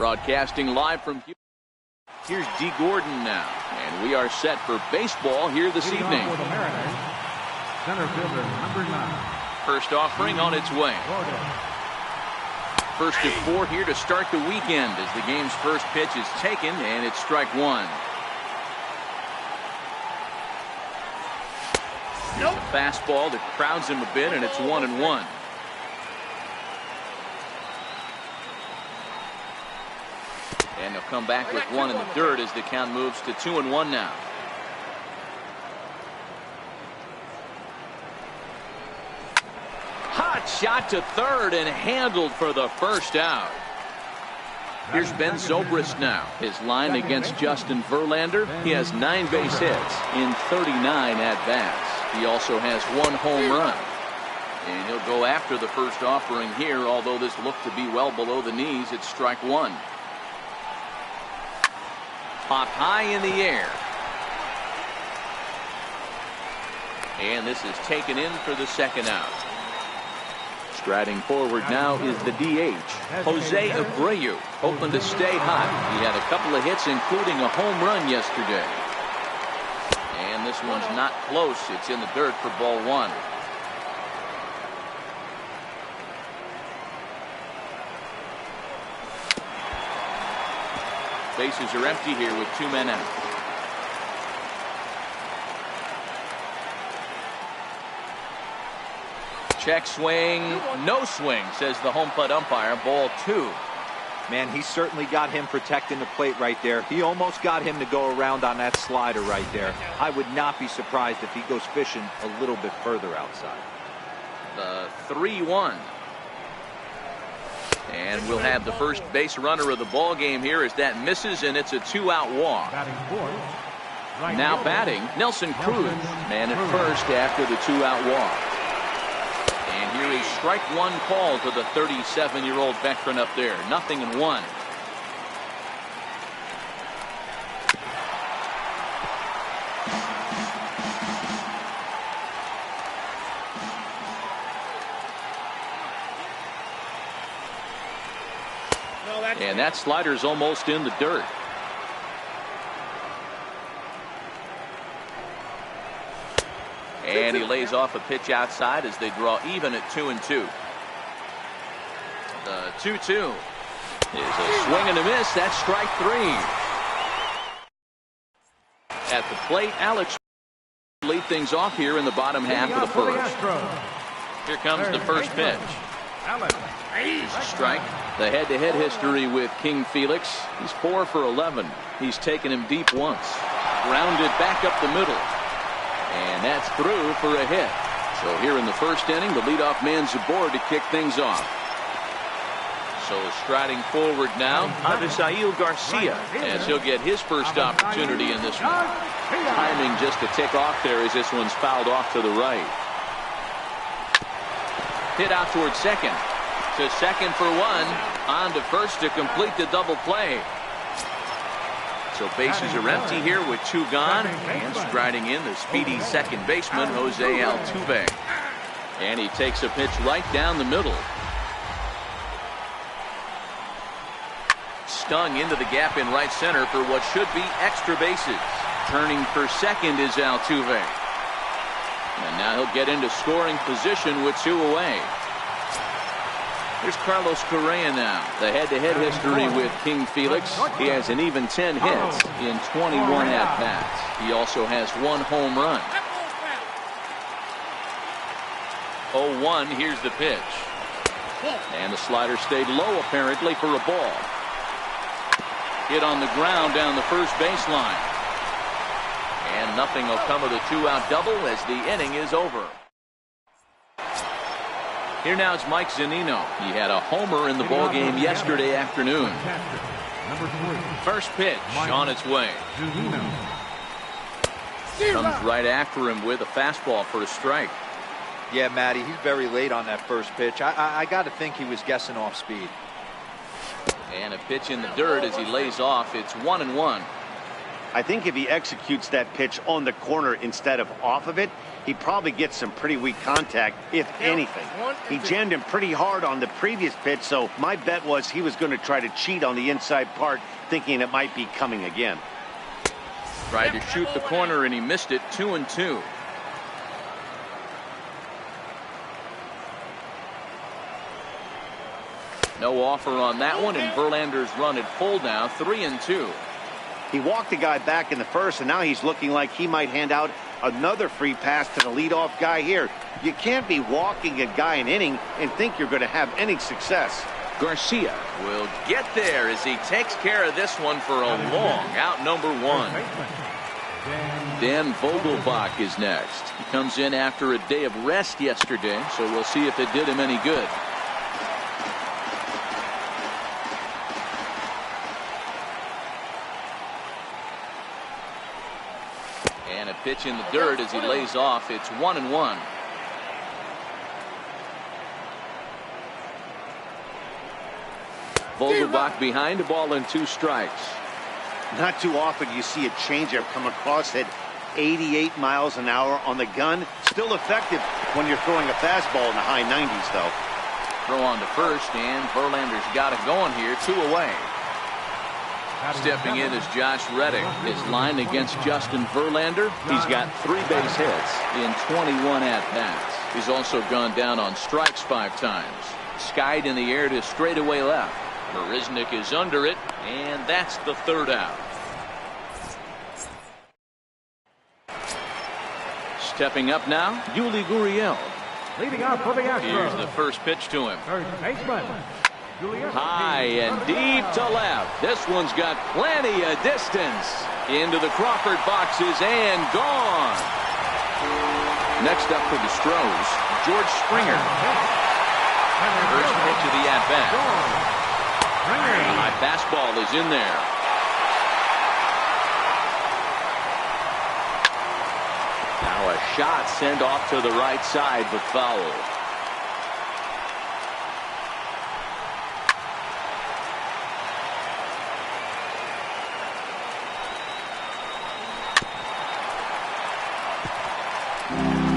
Broadcasting live from Houston. Here's D. Gordon now, and we are set for baseball here this evening. Center fielder number 9. First offering on its way. First of 4 here to start the weekend as the game's first pitch is taken, and it's strike 1. Here's a fastball that crowds him a bit, and it's 1-1. And they'll come back with one in the dirt as the count moves to 2-1 now. Hot shot to third and handled for the first out. Here's Ben Zobrist now. His line against Justin Verlander. He has 9 base hits in 39 at-bats. He also has 1 home run. And he'll go after the first offering here, although this looked to be well below the knees. It's strike 1. Popped high in the air. And this is taken in for the second out. Striding forward now is the DH, Jose Abreu, hoping to stay hot. He had a couple of hits, including a home run yesterday. And this one's not close. It's in the dirt for ball 1. Bases are empty here with 2 men out. Check swing, no swing, says the home plate umpire. Ball 2. Man, he certainly got him protecting the plate right there. He almost got him to go around on that slider right there. I would not be surprised if he goes fishing a little bit further outside. The 3-1. And we'll have the first base runner of the ball game here as that misses, and it's a 2-out walk. Now batting, Nelson Cruz, man at first after the 2-out walk. And here is strike 1 call to the 37-year-old veteran up there. 0-1. And that slider's almost in the dirt. And he lays off a pitch outside as they draw even at 2-2. The 2-2 is a swing and a miss. That's strike 3. At the plate, Alex lead things off here in the bottom half of the first. Here comes the first pitch. Strike. The head-to-head history with King Felix. He's 4 for 11. He's taken him deep once. Grounded back up the middle. And that's through for a hit. So here in the first inning, the leadoff man's aboard to kick things off. So striding forward now, Avisail Garcia, as he'll get his first opportunity in this one. Timing just to tick off there as this one's fouled off to the right. Hit out towards second. To second for 1. On to first to complete the double play. So bases are empty here with 2 gone. And striding in the speedy second baseman, Jose Altuve. And he takes a pitch right down the middle. Stung into the gap in right center for what should be extra bases. Turning for second is Altuve. And now he'll get into scoring position with 2 away. Here's Carlos Correa now. The head-to-head history with King Felix. He has an even 10 hits in 21 at-bats. He also has 1 home run. 0-1. Here's the pitch. And the slider stayed low apparently for a ball. Hit on the ground down the first baseline. And nothing will come of the 2-out double as the inning is over. Here now is Mike Zunino. He had a homer in the ballgame yesterday afternoon. First pitch on its way. Comes right after him with a fastball for a strike. Yeah, Matty, he's very late on that first pitch. I got to think he was guessing off speed. And a pitch in the dirt as he lays off. It's 1-1. I think if he executes that pitch on the corner instead of off of it, he probably gets some pretty weak contact, if anything. He jammed him pretty hard on the previous pitch, so my bet was he was going to try to cheat on the inside part, thinking it might be coming again. Tried to shoot the corner and he missed it. 2-2. No offer on that one, and Verlander's run at full now. 3-2. He walked the guy back in the first, and now he's looking like he might hand out another free pass to the leadoff guy here. You can't be walking a guy an inning and think you're going to have any success. Garcia will get there as he takes care of this one for a long out. Number 1. Dan Vogelbach is next. He comes in after a day of rest yesterday, so we'll see if it did him any good. And a pitch in the dirt as he lays off. It's 1-1. Vogelbach behind, a ball and 2 strikes. Not too often you see a changeup come across at 88 miles an hour on the gun. Still effective when you're throwing a fastball in the high 90s, though. Throw on to first, and Verlander's got it going here. 2 away. Stepping in is Josh Reddick. His line against Justin Verlander. He's got 3 base hits in 21 at-bats. He's also gone down on strikes 5 times. Skied in the air to straightaway left. Marisnik is under it, and that's the 3rd out. Stepping up now, Yuli Gurriel. Leading off for the Astros. Here's the first pitch to him. First baseman. High and deep to left. This one's got plenty of distance. Into the Crawford boxes and gone. Next up for the Astros, George Springer. First pitch of the at-bat. A high fastball is in there. Now a shot sent off to the right side, but foul.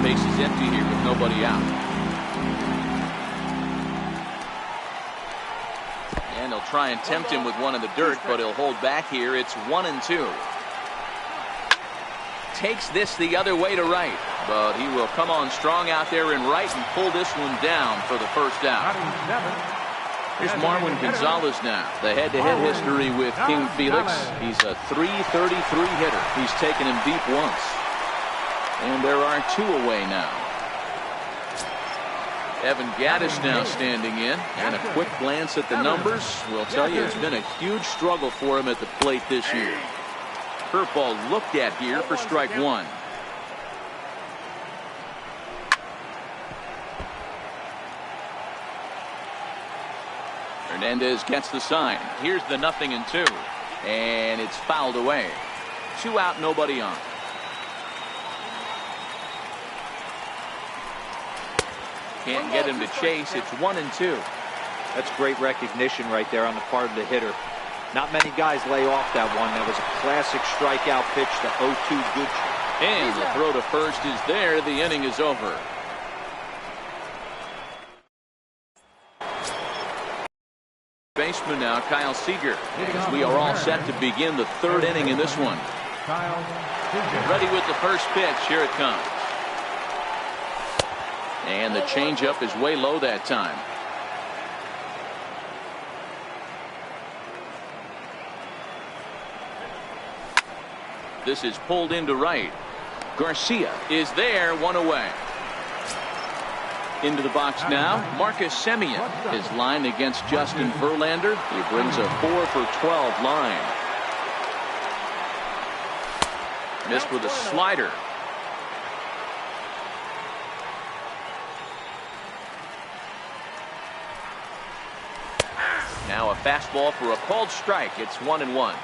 Base is empty here with nobody out. And he'll try and tempt him with one in the dirt, but he'll hold back here. It's 1-2. Takes this the other way to right, but he will come on strong out there in right and pull this one down for the first out. Here's Marwin Gonzalez now. The head-to-head history with King Felix. He's a .333 hitter. He's taken him deep once. And there are 2 away now. Evan Gattis now standing in, and a quick glance at the numbers will tell you it's been a huge struggle for him at the plate this year. Curveball looked at here for strike 1. Hernandez gets the sign. Here's the 0-2, and it's fouled away. 2 out, nobody on. Can't get him to chase. It's 1-2. That's great recognition right there on the part of the hitter. Not many guys lay off that one. That was a classic strikeout pitch to 0-2 Gucci. And the throw to first is there. The inning is over. Baseman now, Kyle Seager. As we are all set to begin the 3rd inning in this one. Ready with the first pitch. Here it comes. And the changeup is way low that time. This is pulled into right. Garcia is there, 1 away. Into the box now, Marcus Semien. His line against Justin Verlander. He brings a 4 for 12 line. Missed with a slider. Now a fastball for a called strike. It's 1-1.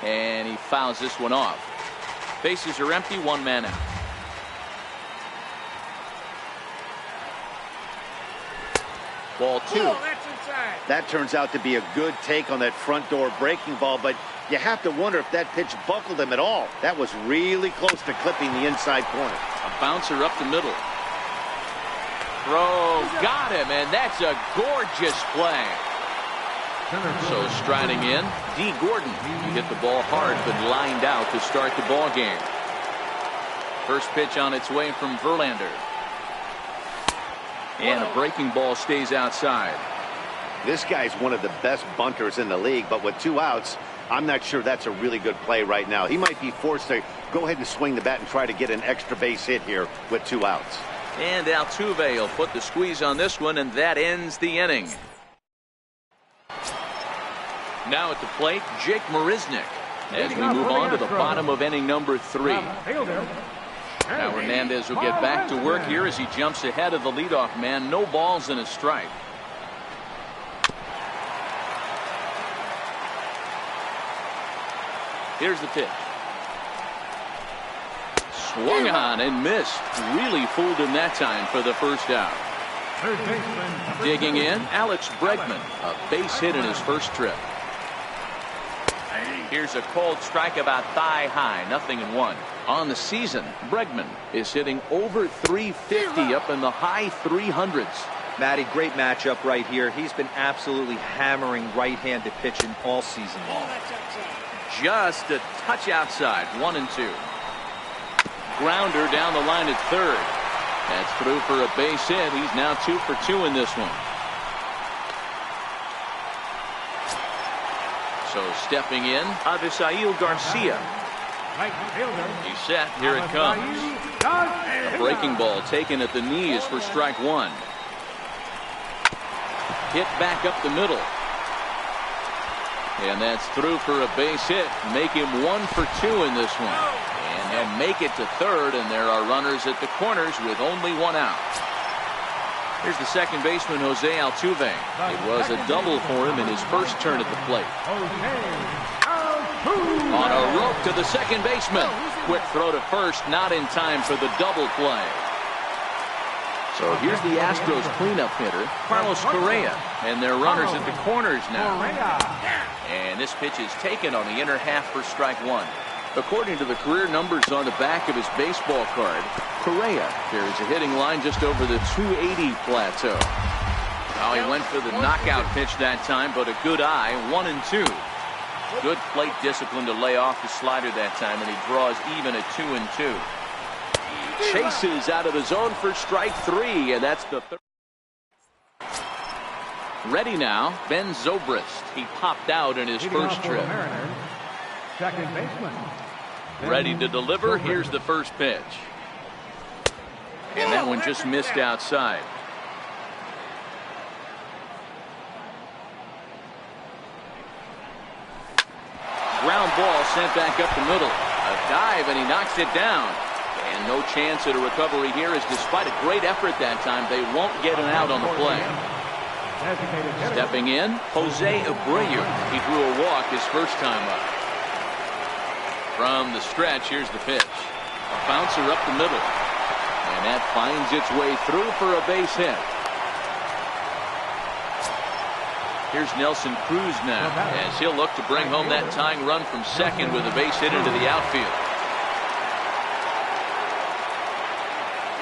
And he fouls this one off. Bases are empty, 1 man out. Ball 2. That turns out to be a good take on that front door breaking ball, but you have to wonder if that pitch buckled him at all. That was really close to clipping the inside corner. A bouncer up the middle. Throw, got him, and that's a gorgeous play. So striding in, D. Gordon. He hit the ball hard, but lined out to start the ball game. First pitch on its way from Verlander. And a breaking ball stays outside. This guy's one of the best bunters in the league, but with 2 outs, I'm not sure that's a really good play right now. He might be forced to go ahead and swing the bat and try to get an extra base hit here with 2 outs. And Altuve will put the squeeze on this one, and that ends the inning. Now at the plate, Jake Marisnick, as we move on to the bottom of inning number 3. Now Hernandez will get back to work here as he jumps ahead of the leadoff man. No balls and a strike. Here's the pitch. Swung on and missed. Really fooled him that time for the first out. Digging in, Alex Bregman. A base hit in his first trip. Here's a cold strike about thigh high. 0-1. On the season, Bregman is hitting over 350 up in the high 300s. Matty, great matchup right here. He's been absolutely hammering right-handed pitching all season long. Just a touch outside. 1-2. Grounder down the line at third. That's through for a base hit. He's now 2 for 2 in this one. So stepping in, Avisail Garcia. He's set. Here it comes. A breaking ball taken at the knees for strike 1. Hit back up the middle. And that's through for a base hit. Make him 1 for 2 in this one. And he'll make it to third, and there are runners at the corners with only 1 out. Here's the second baseman, Jose Altuve. It was a double for him in his first turn at the plate. On a rope to the second baseman. Quick throw to first, not in time for the double play. So here's the Astros cleanup hitter, Carlos Correa, and their runners at the corners now. And this pitch is taken on the inner half for strike 1. According to the career numbers on the back of his baseball card, Correa carries a hitting line just over the 280 plateau. Well, he went for the knockout pitch that time, but a good eye. 1-2. Good plate discipline to lay off the slider that time, and he draws even at 2-2. Chases out of the zone for strike 3, and that's the third. Ready now, Ben Zobrist. He popped out in his first trip. Second baseman. Ready to deliver. Here's the first pitch. And that one just missed outside. Ground ball sent back up the middle. A dive, and he knocks it down. And no chance at a recovery here, as despite a great effort that time, they won't get an out on the play. Stepping in, Jose Abreu. He drew a walk his first time up. From the stretch, here's the pitch. A bouncer up the middle. And that finds its way through for a base hit. Here's Nelson Cruz now, as he'll look to bring home that tying run from second with a base hit into the outfield.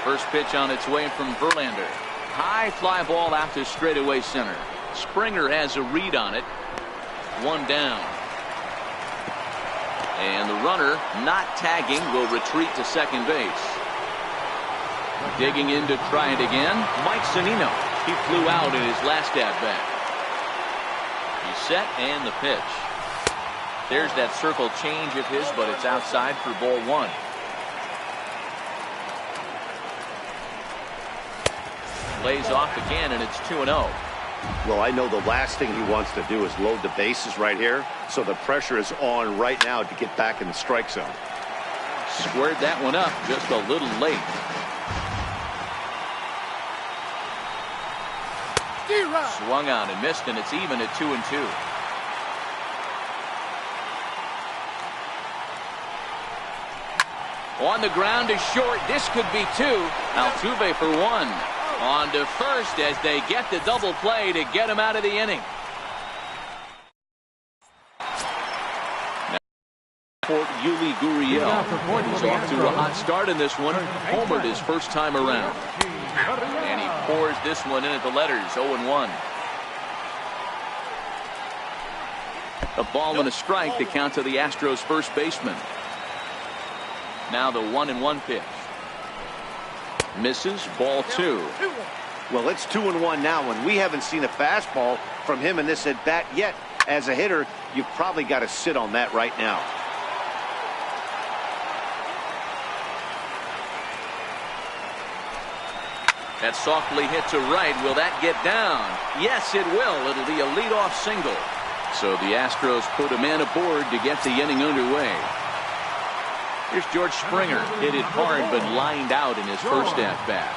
First pitch on its way from Verlander. High fly ball out to straightaway center. Springer has a read on it. 1 down. And the runner, not tagging, will retreat to second base. Digging in to try it again, Mike Zunino. He flew out in his last at-bat. He's set, and the pitch. There's that circle change of his, but it's outside for ball 1. Lays off again, and it's 2-0. Well, I know the last thing he wants to do is load the bases right here, so the pressure is on right now to get back in the strike zone. Squared that one up just a little late. Swung on and missed, and it's even at 2-2. On the ground is short. This could be 2. Altuve for 1. On to first as they get the double play to get him out of the inning. Now, Yuli Gurriel. He's off to a hot start in this one. Homered his first time around. And he pours this one in at the letters, 0-1. A ball and a strike to count to the Astros first baseman. Now the 1-1 pitch. Misses, ball 2. Well, it's 2-1 now, and we haven't seen a fastball from him in this at bat yet. As a hitter, you've probably got to sit on that right now. That softly hit to right. Will that get down? Yes, it will. It'll be a leadoff single. So the Astros put a man aboard to get the inning underway. Here's George Springer. Hit it hard but lined out in his first at-bat.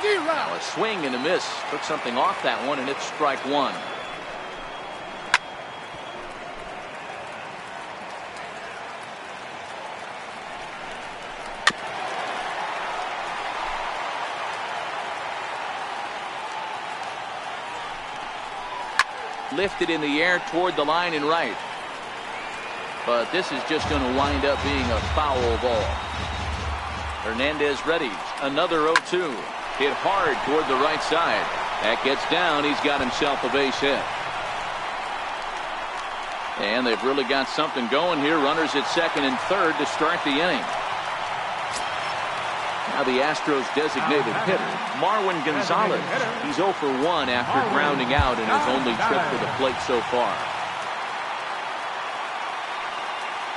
Now a swing and a miss. Took something off that one, and it's strike 1. Lifted in the air toward the line and right. But this is just going to wind up being a foul ball. Hernandez ready. Another 0-2. Hit hard toward the right side. That gets down. He's got himself a base hit. And they've really got something going here. Runners at second and third to start the inning. Now the Astros designated hitter, Marwin Gonzalez. He's 0 for 1 after grounding out in his only trip to the plate so far.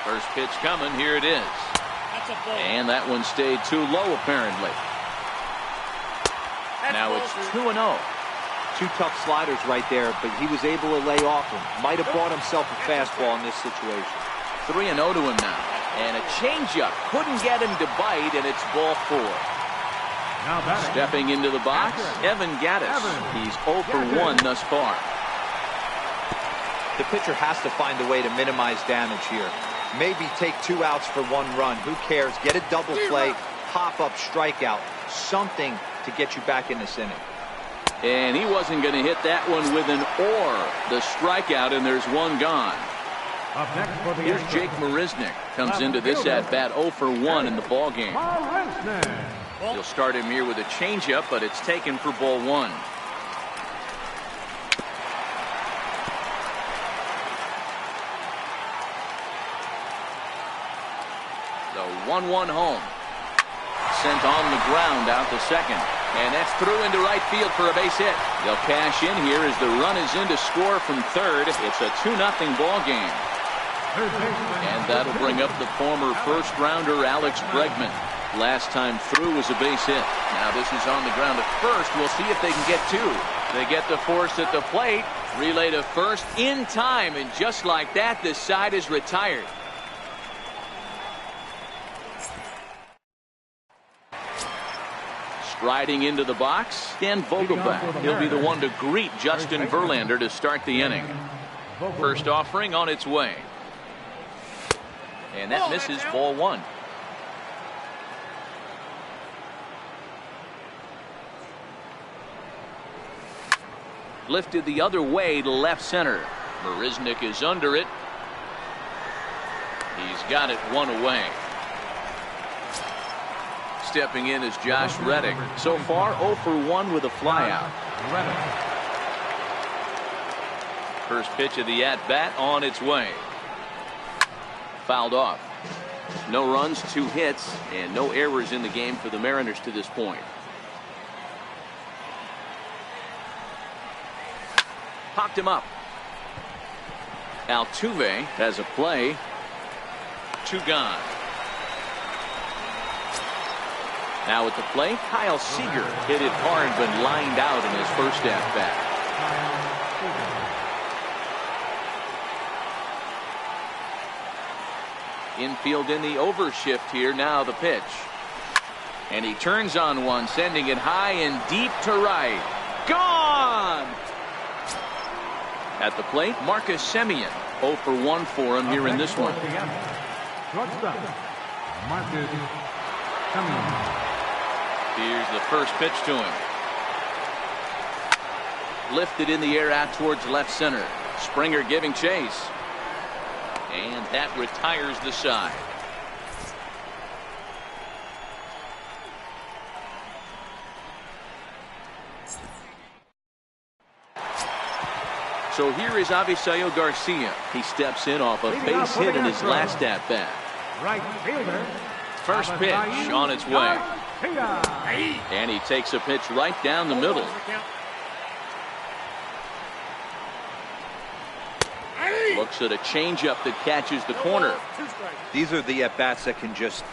First pitch coming. Here it is. And that one stayed too low apparently. Now it's 2-0. 2 tough sliders right there, but he was able to lay off them. Might have bought himself a fastball in this situation. 3-0 to him now. And a changeup. Couldn't get him to bite, and it's ball 4. Stepping into the box, Evan Gattis. He's 0 for 1 thus far. The pitcher has to find a way to minimize damage here. Maybe take 2 outs for 1 run. Who cares? Get a double play, pop up, strikeout. Something to get you back in this inning. And he wasn't going to hit that one with an or. The strikeout, and there's 1 gone. Here's Jake Marisnick. Comes into this at-bat 0 for 1 in the ball game. He'll start him here with a changeup, but it's taken for ball 1. The 1-1 home. Sent on the ground out to second. And that's through into right field for a base hit. They'll cash in here as the run is in to score from third. It's a 2-0 ball game. And that'll bring up the former first-rounder Alex Bregman. Last time through was a base hit. Now this is on the ground at first. We'll see if they can get 2. They get the force at the plate. Relay to first in time. And just like that, this side is retired. Striding into the box, Dan Vogelbach. He'll be the one to greet Justin Verlander to start the inning. First offering on its way. And that misses, ball 1. Lifted the other way to left center. Marisnick is under it. He's got it 1 away. Stepping in is Josh Reddick. So far 0 for 1 with a flyout. First pitch of the at-bat on its way. Fouled off. No runs, 2 hits, and no errors in the game for the Mariners to this point. Popped him up. Altuve has a play. 2 gone. Now at the plate, Kyle Seager hit it hard but lined out in his first at-bat. Infield in the overshift here. Now the pitch. And he turns on one, sending it high and deep to right. Gone! At the plate, Marcus Semien. 0 for 1 for him here in this one. Here's the first pitch to him. Lifted in the air out towards left center. Springer giving chase. And that retires the side. So here is Avisaíl Garcia. He steps in off a base hit in his last at bat. Right fielder. First pitch on its way. And he takes a pitch right down the middle. Looks at a changeup that catches the corner. These are the at-bats that can just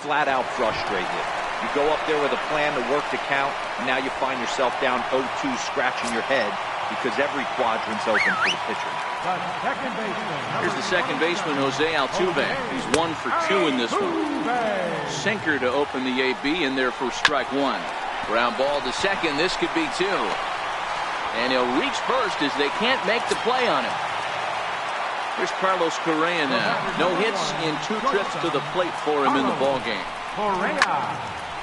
flat out frustrate you. You go up there with a plan to work the count, and now you find yourself down 0-2 scratching your head because every quadrant's open for the pitcher. Here's the second baseman, Jose Altuve. He's 1 for 2 in this one. Sinker to open the AB in there for strike 1. Ground ball to second. This could be 2. And he'll reach first as they can't make the play on him. Here's Carlos Correa now. No hits in 2 trips to the plate for him in the ballgame.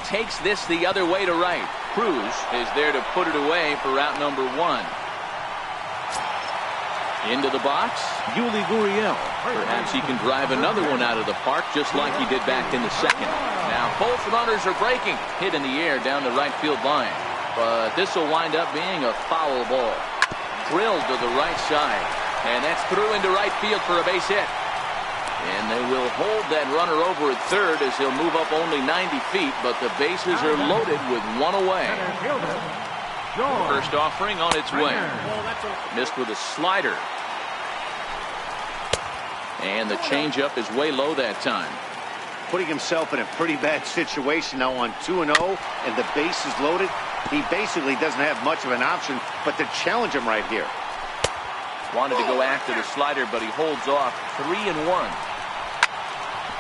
Takes this the other way to right. Cruz is there to put it away for out number 1. Into the box, Yuli Gurriel. Perhaps he can drive another one out of the park just like he did back in the second. Now both runners are breaking. Hit in the air down the right field line. But this will wind up being a foul ball. Drilled to the right side. And that's through into right field for a base hit. And they will hold that runner over at third as he'll move up only 90 feet, but the bases are loaded with 1 away. First offering on its way. Missed with a slider. And the changeup is way low that time. Putting himself in a pretty bad situation now on 2-0, and the base is loaded. He basically doesn't have much of an option but to challenge him right here. Wanted to go after the slider, but he holds off. 3-1.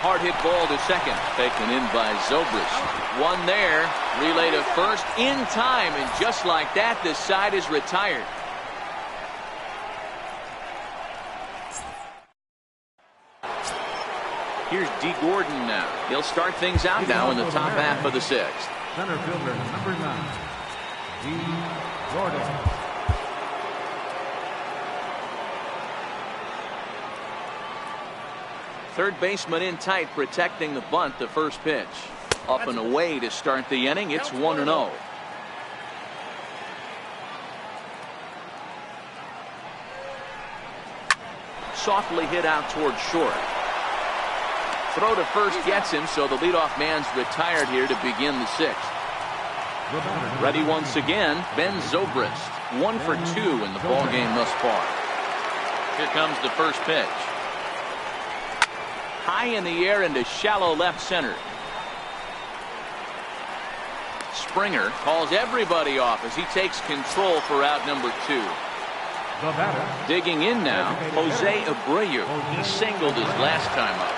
Hard hit ball to second. Taken in by Zobrist. 1 there. Relay to first in time. And just like that, this side is retired. Here's D. Gordon now. He'll start things out now in the top half of the 6th. Center fielder, number 9, D. Gordon. Third baseman in tight, protecting the bunt. The first pitch. Up and away to start the inning. It's 1-0. Softly hit out towards short. Throw to first gets him, so the leadoff man's retired here to begin the 6th. Ready once again, Ben Zobrist. 1 for 2 in the ballgame thus far. Here comes the first pitch. High in the air into shallow left center. Springer calls everybody off as he takes control for out number 2. Digging in now, Jose Abreu. He singled his last time up.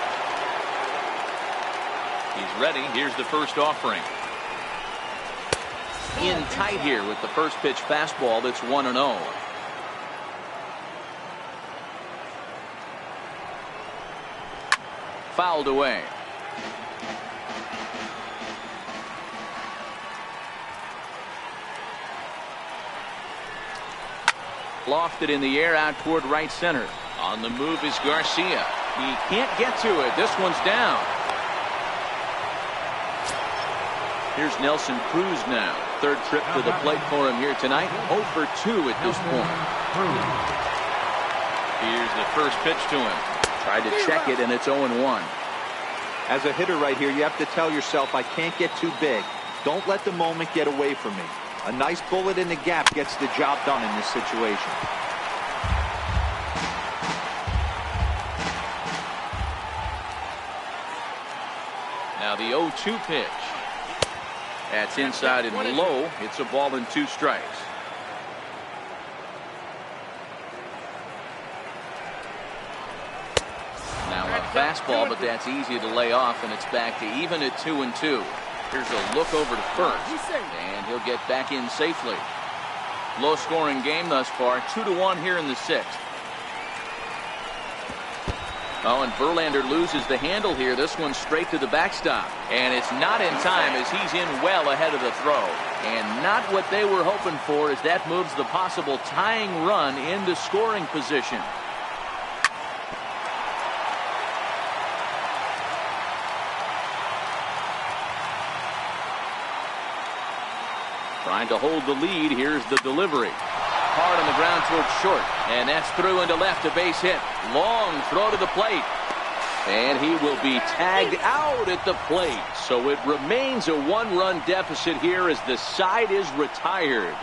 He's ready. Here's the first offering. In tight here with the first pitch fastball. That's 1-0. Fouled away. Lofted in the air out toward right center. On the move is Garcia. He can't get to it. This one's down. Here's Nelson Cruz now. Third trip to the plate for him here tonight. 0 for 2 at this point. Here's the first pitch to him. Tried to check it, and it's 0-1. As a hitter right here, you have to tell yourself, I can't get too big. Don't let the moment get away from me. A nice bullet in the gap gets the job done in this situation. Now the 0-2 pitch. That's inside and low. It's a ball and 2 strikes. Now a fastball, but that's easy to lay off, and it's back to even at 2-2. Here's a look over to first, and he'll get back in safely. Low-scoring game thus far, 2-1 here in the 6th. Oh, and Verlander loses the handle here. This one's straight to the backstop. And it's not in time as he's in well ahead of the throw. And not what they were hoping for as that moves the possible tying run into scoring position. Trying to hold the lead. Here's the delivery. Hard on the ground towards short. And that's through into left, a base hit. Long throw to the plate. And he will be tagged out at the plate. So it remains a one-run deficit here as the side is retired.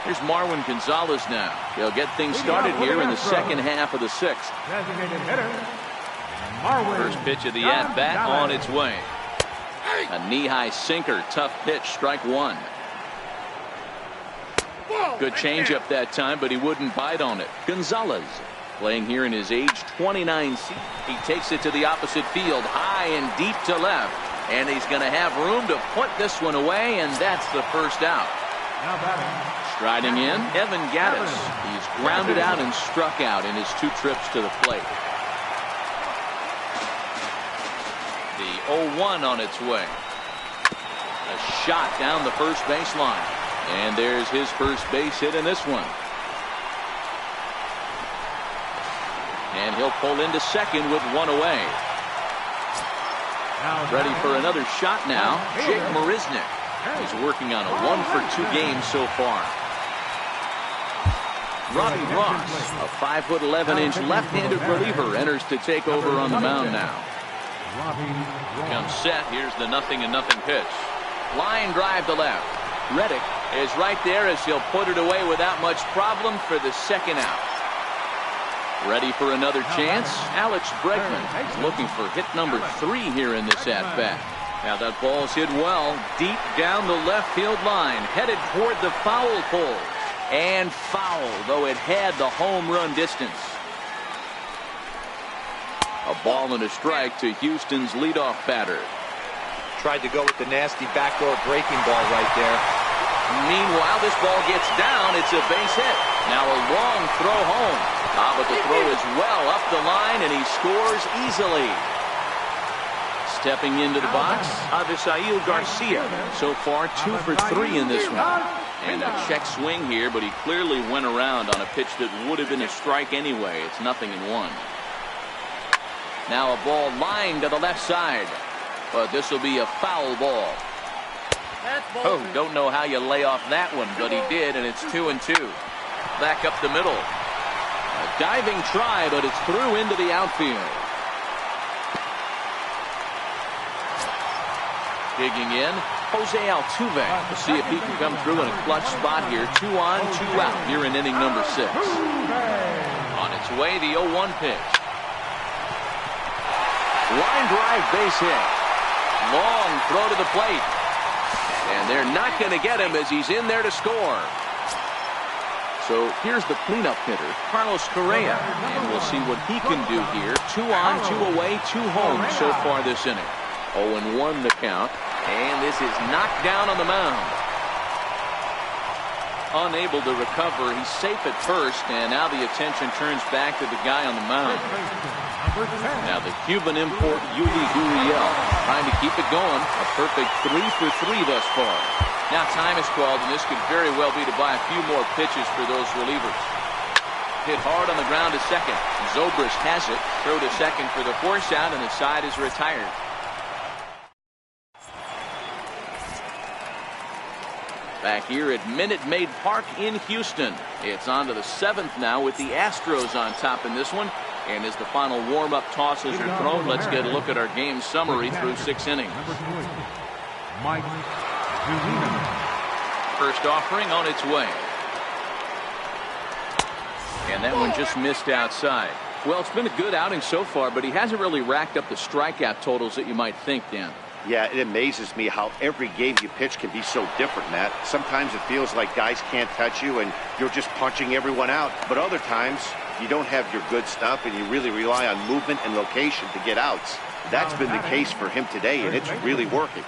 Here's Marwin Gonzalez now. He'll get things started here in the second half of the sixth. Designated hitter, Marwin First pitch of the at-bat on its way. A knee-high sinker, tough pitch, strike one. Good changeup that time, but he wouldn't bite on it. Gonzalez playing here in his age 29 season. He takes it to the opposite field, high and deep to left. And he's going to have room to put this one away, and that's the first out. now batting. Striding in, Evan Gattis. He's grounded out and struck out in his 2 trips to the plate. The 0-1 on its way. A shot down the first baseline. And there's his first base hit in this one. And he'll pull into second with 1 away. Ready for another shot now. Jake Marisnick. He's working on a 1-for-2 game so far. Robbie Ross, a 5'11" left-handed reliever, enters to take over on the mound now. Comes set. Here's the 0-0 pitch. Line drive to left. Reddick is right there as he'll put it away without much problem for the second out. Ready for another chance. Alex Bregman is looking for hit number 3 here in this at-bat. Now that ball's hit well deep down the left field line, headed toward the foul pole. And foul, though it had the home run distance. A ball and a strike to Houston's leadoff batter. Tried to go with the nasty backdoor breaking ball right there. Meanwhile, this ball gets down. It's a base hit. Now a long throw home. But the throw is well up the line, and he scores easily. Stepping into the box, Avisail Garcia. So far, 2 for 3 in this one. And a check swing here, but he clearly went around on a pitch that would have been a strike anyway. It's 0-1. Now a ball lined to the left side. But this will be a foul ball. Oh, don't know how you lay off that one, but he did, and it's 2-2. Back up the middle. A diving try, but it's through into the outfield. Digging in, Jose Altuve. We'll see if he can come through in a clutch spot here. 2 on, 2 out here in inning number 6. On its way, the 0-1 pitch. Line drive base hit. Long throw to the plate. And they're not going to get him as he's in there to score. So here's the cleanup hitter, Carlos Correa. And we'll see what he can do here. 2 on, 2 away, 2 home so far this inning. 0-1 the count. And this is knocked down on the mound. Unable to recover. He's safe at first. And now the attention turns back to the guy on the mound. Now the Cuban import, Yuli Gurriel, trying to keep it going. A perfect 3 for 3 thus far. Now time is called, and this could very well be to buy a few more pitches for those relievers. Hit hard on the ground to second. Zobrist has it. Throw to second for the force out, and the side is retired. Back here at Minute Maid Park in Houston. It's on to the 7th now with the Astros on top in this one. And as the final warm-up tosses are thrown, let's get a look at our game summary through 6 innings. First offering on its way. And that one just missed outside. Well, it's been a good outing so far, but he hasn't really racked up the strikeout totals that you might think, Dan. Yeah, it amazes me how every game you pitch can be so different, Matt. Sometimes it feels like guys can't touch you and you're just punching everyone out. But other times, you don't have your good stuff and you really rely on movement and location to get outs. That's been the case for him today, and it's really working.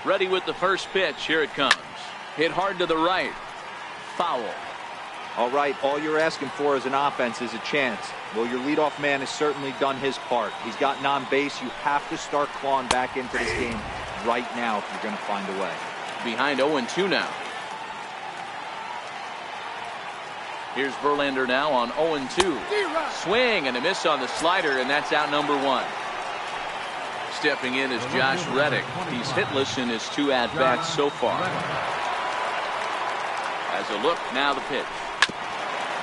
Ready with the first pitch. Here it comes. Hit hard to the right. Foul. All right, all you're asking for as an offense is a chance. Well, your leadoff man has certainly done his part. He's gotten on base. You have to start clawing back into this game right now if you're going to find a way. Behind 0-2 now. Here's Verlander now on 0-2. Swing and a miss on the slider, and that's out number 1. Stepping in is Josh Reddick. He's hitless in his 2 at-bats so far. As a look, now the pitch.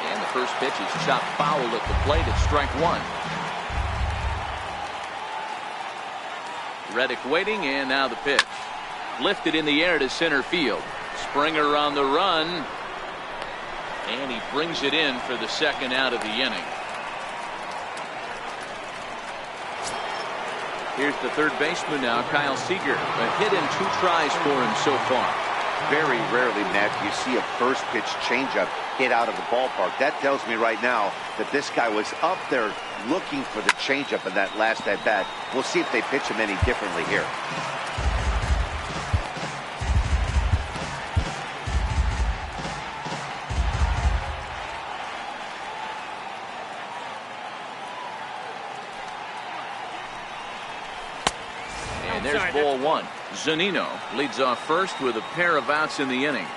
And the first pitch is chopped foul at the plate. It's strike 1. Reddick waiting, and now the pitch. Lifted in the air to center field. Springer on the run. And he brings it in for the second out of the inning. Here's the third baseman now, Kyle Seager. A hit in 2 tries for him so far. Very rarely, Matt, you see a first pitch changeup hit out of the ballpark. That tells me right now that this guy was up there looking for the changeup in that last at bat. We'll see if they pitch him any differently here. And there's ball 1. Zunino leads off first with a pair of outs in the inning.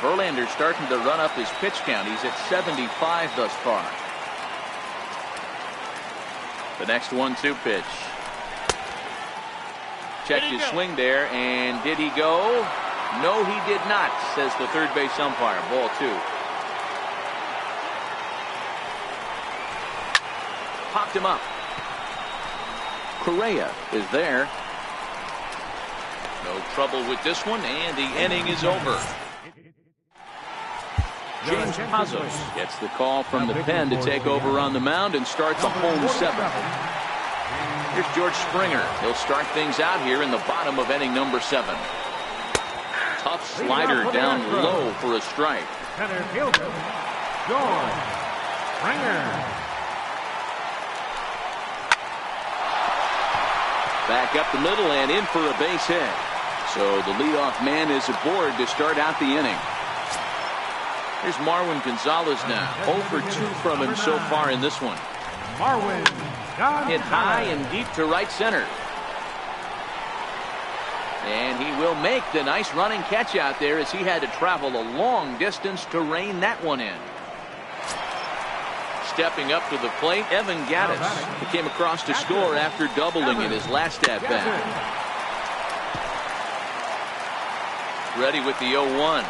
Verlander starting to run up his pitch count. He's at 75 thus far. The next 1-2 pitch. Checked his swing there, and did he go? No, he did not, says the third base umpire. Ball 2. Popped him up. Correa is there. No trouble with this one, and the inning is over. James Pazos gets the call from the pen to take over on the mound and starts a home 7th. Here's George Springer. He'll start things out here in the bottom of inning number 7. Tough slider down low for a strike. Center fielder, George Springer. Back up the middle and in for a base hit. So the leadoff man is aboard to start out the inning. Here's Marwin Gonzalez now. 0 for 2 from him so far in this one. Marwin. Hit high and deep to right center. And he will make the nice running catch out there as he had to travel a long distance to rein that one in. Stepping up to the plate, Evan Gattis. He came across to score after doubling in his last at bat. Ready with the 0-1.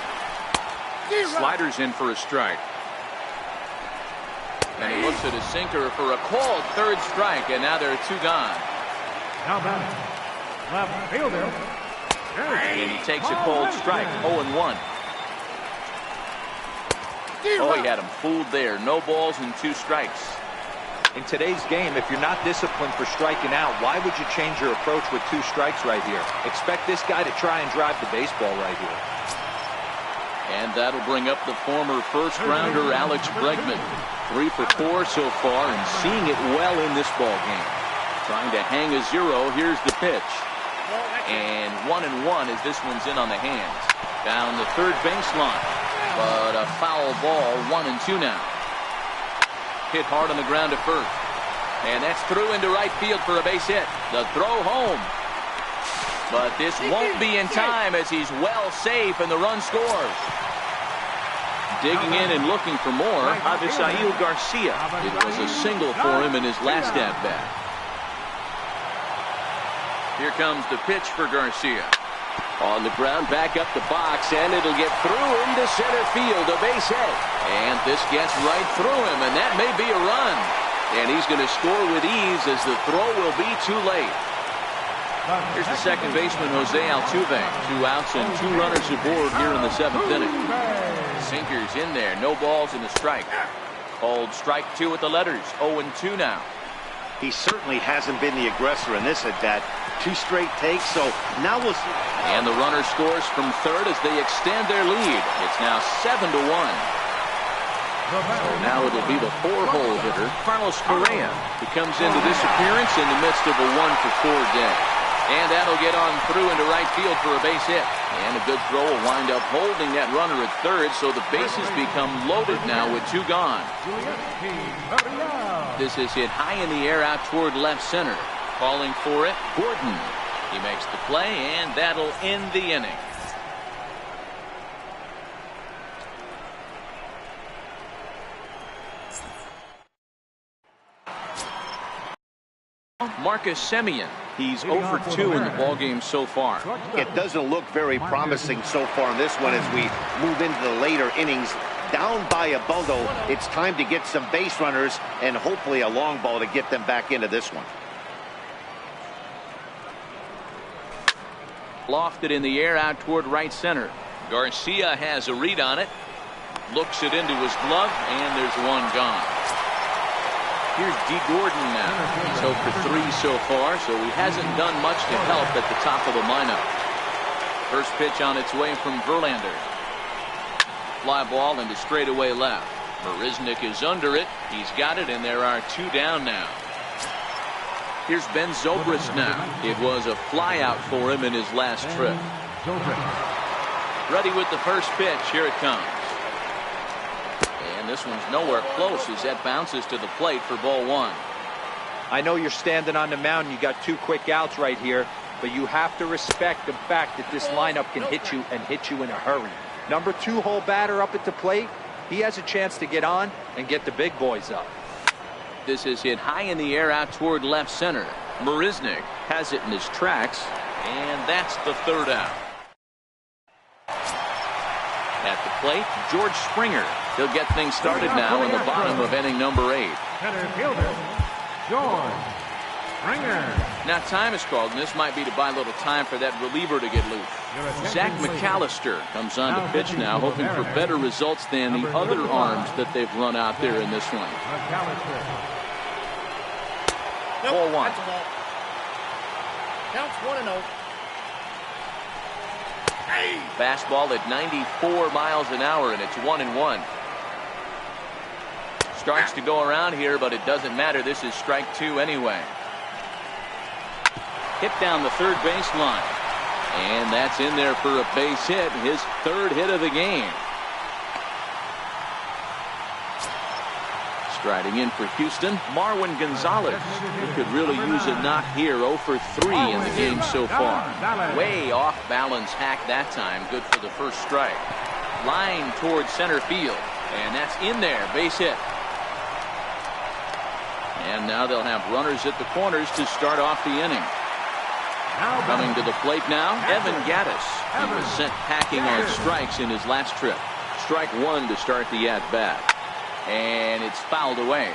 Sliders in for a strike. And he looks at his sinker for a called third strike, and now there are 2 gone. Now back. Left fielder. And he takes a cold strike. 0-1. Oh, he had him fooled there. No balls and 2 strikes. In today's game, if you're not disciplined for striking out, why would you change your approach with 2 strikes right here? Expect this guy to try and drive the baseball right here. And that'll bring up the former first-rounder Alex Bregman. 3 for 4 so far and seeing it well in this ball game. Trying to hang a 0. Here's the pitch. And 1-1 as this one's in on the hands. Down the third baseline. But a foul ball. 1-2 now. Hit hard on the ground to first. And that's through into right field for a base hit. The throw home. But this won't be in time as he's well safe and the run scores. Digging in and looking for more, Avisail Garcia. It was a single for him in his last at-bat. Here comes the pitch for Garcia. On the ground, back up the box, and it'll get through into center field, a base hit. And this gets right through him, and that may be a run. And he's going to score with ease as the throw will be too late. Here's the second baseman, Jose Altuve. 2 outs and 2 runners aboard here in the 7th inning. Sinker's in there. No balls and a strike. Called strike 2 with the letters. 0-2 now. He certainly hasn't been the aggressor in this at bat. 2 straight takes, so now we'll see. And the runner scores from third as they extend their lead. It's now 7-1. So now it'll be the 4-hole hitter, Carlos Correa, who comes into this appearance in the midst of a 1-for-4 day. And that'll get on through into right field for a base hit. And a good throw will wind up holding that runner at third, so the bases become loaded now with 2 gone. This is hit high in the air out toward left center. Calling for it, Gordon. He makes the play, and that'll end the inning. Marcus Semien. He's 0 for 2 in the ballgame so far. It doesn't look very promising so far in this one as we move into the later innings. Down by a bundle, it's time to get some base runners and hopefully a long ball to get them back into this one. Lofted in the air out toward right center. Garcia has a read on it. Looks it into his glove, and there's 1 gone. Here's D. Gordon now. He's 0 for 3 so far, so he hasn't done much to help at the top of the lineup. First pitch on its way from Verlander. Fly ball into straightaway left. Marisnick is under it. He's got it, and there are 2 down now. Here's Ben Zobrist now. It was a fly out for him in his last trip. Ready with the first pitch. Here it comes. And this one's nowhere close as that bounces to the plate for ball 1. I know you're standing on the mound. You got 2 quick outs right here, but you have to respect the fact that this lineup can hit you and hit you in a hurry. Number 2-hole batter up at the plate. He has a chance to get on and get the big boys up. This is hit high in the air out toward left center. Marisnick has it in his tracks, and that's the 3rd out. At the plate, George Springer. He'll get things started now in the bottom of inning number 8. Center fielder, George Springer. Now time is called, and this might be to buy a little time for that reliever to get loose. Zach McAllister comes on to pitch now, hoping for better results than the other arms that they've run out there in this one. Ball 1. Counts 1-0. Fastball at 94 miles an hour, and it's 1-1. Starts to go around here, but it doesn't matter. This is strike 2 anyway. Hit down the third baseline. And that's in there for a base hit, his 3rd hit of the game. Striding in for Houston, Marwin Gonzalez. He could really use a knock here. 0 for 3 in the game so far. Way off balance hack that time. Good for the first strike. Line towards center field. And that's in there. Base hit. And now they'll have runners at the corners to start off the inning. Coming to the plate now, Evan Gattis. He was sent packing on strikes in his last trip. Strike 1 to start the at-bat. And it's fouled away.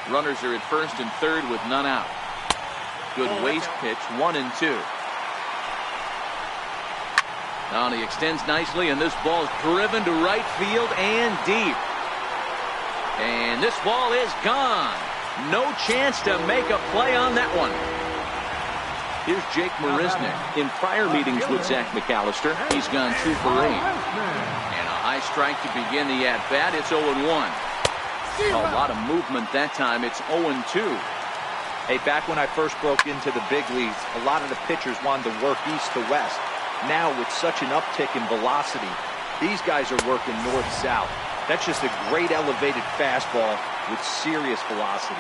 Runners are at first and third with none out. Good waste pitch, 1-2. Now he extends nicely, and this ball is driven to right field and deep. And this ball is gone. No chance to make a play on that one. Here's Jake Marisnick. In prior meetings with Zach McAllister, he's gone 2 for 8. And a high strike to begin the at-bat. It's 0-1. A lot of movement that time. It's 0-2. Hey, back when I first broke into the big leagues, a lot of the pitchers wanted to work east to west. Now, with such an uptick in velocity, these guys are working north-south. That's just a great elevated fastball with serious velocity.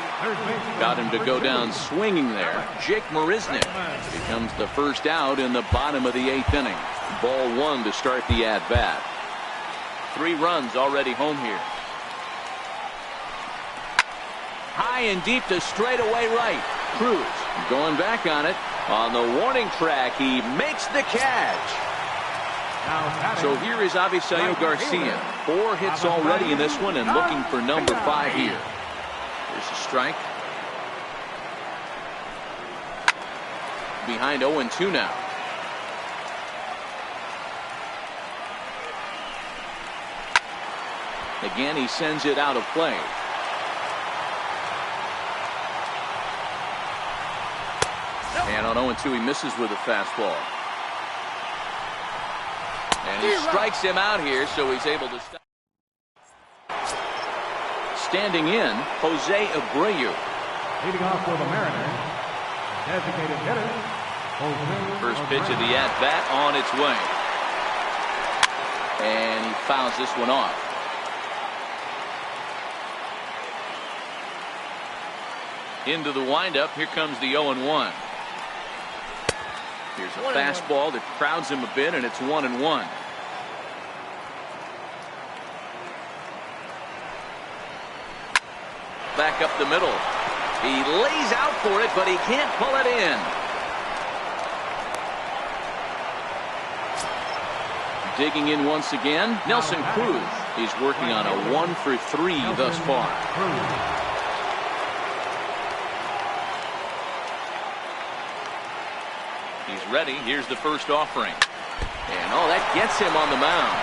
Got him to go down swinging there. Jake Marisnick becomes the first out in the bottom of the 8th inning. Ball 1 to start the at-bat. 3 runs already home here. High and deep to straightaway right. Cruz going back on it. On the warning track, he makes the catch. So here is Avisaíl Garcia. 4 hits already in this one and looking for number 5 here. Here's a strike. Behind 0-2 now. Again, he sends it out of play. And on 0-2, he misses with a fastball. And he strikes him out here, so he's able to stop. Standing in, Jose Abreu. Leading off for the Mariners, designated hitter, Jose First pitch of Abreu. the at-bat on its way. And he fouls this one off. Into the windup. Here comes the 0-1. Here's a fastball that crowds him a bit, and it's 1-1. Back up the middle. He lays out for it, but he can't pull it in. Digging in once again, Nelson Cruz. He's working on a 1-for-3 thus far. He's ready. Here's the first offering. And oh, that gets him on the mound.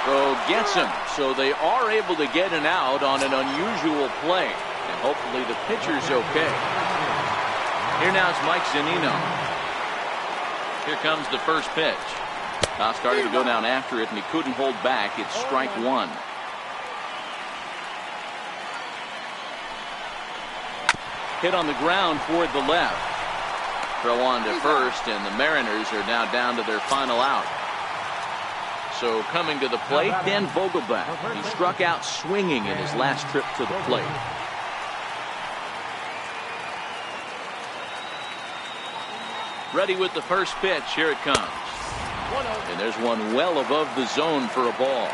So gets him. So they are able to get an out on an unusual play. And hopefully the pitcher's okay. Here now it's Mike Zunino. Here comes the first pitch. Now started to go down after it, and he couldn't hold back. It's strike one. Hit on the ground toward the left. Throw on to first, and the Mariners are now down to their final out. So coming to the plate, Dan Vogelbach. He struck out swinging in his last trip to the plate. Ready with the first pitch. Here it comes. And there's one well above the zone for a ball.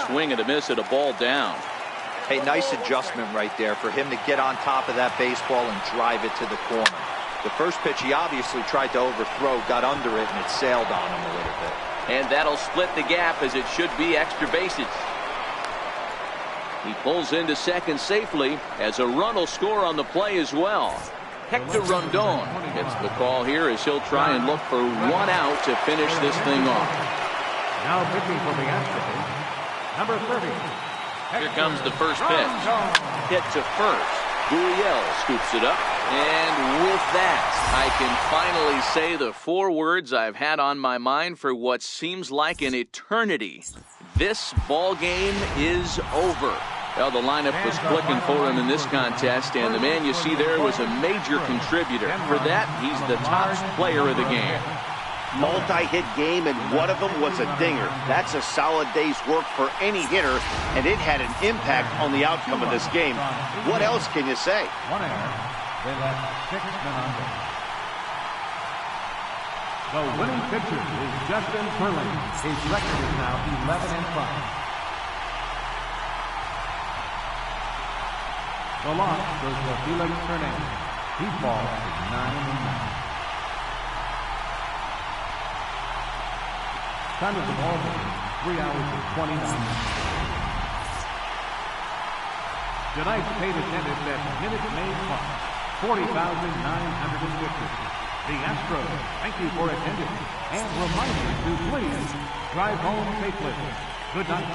Swing and a miss at a ball down. Hey, nice adjustment right there for him to get on top of that baseball and drive it to the corner. The first pitch he obviously tried to overthrow, got under it, and it sailed on him a little bit. And that'll split the gap, as it should be extra bases. He pulls into second safely, as a run will score on the play as well. Hector Rondon gets the call here, as he'll try and look for one out to finish this thing off. Now pitching for the Astros, number 30. Here comes the first pitch. Hit to first. Gurriel scoops it up. And with that, I can finally say the 4 words I've had on my mind for what seems like an eternity. This ball game is over. Well, the lineup was clicking for him in this contest, and the man you see there was a major contributor. For that, he's the top player of the game. Multi-hit game, and one of them was a dinger. That's a solid day's work for any hitter, and it had an impact on the outcome of this game. What else can you say? One error. They left 6 men on base. The winning pitcher is Justin Verlander. His record is now 11-5. The loss goes to Felix Hernandez. His ball is 9-9. Time of the ball game, 3 hours and 29 minutes. Tonight's paid attendance at Minute Maid Park, 40,950. The Astros thank you for attending and remind you to please drive home safely. Good night.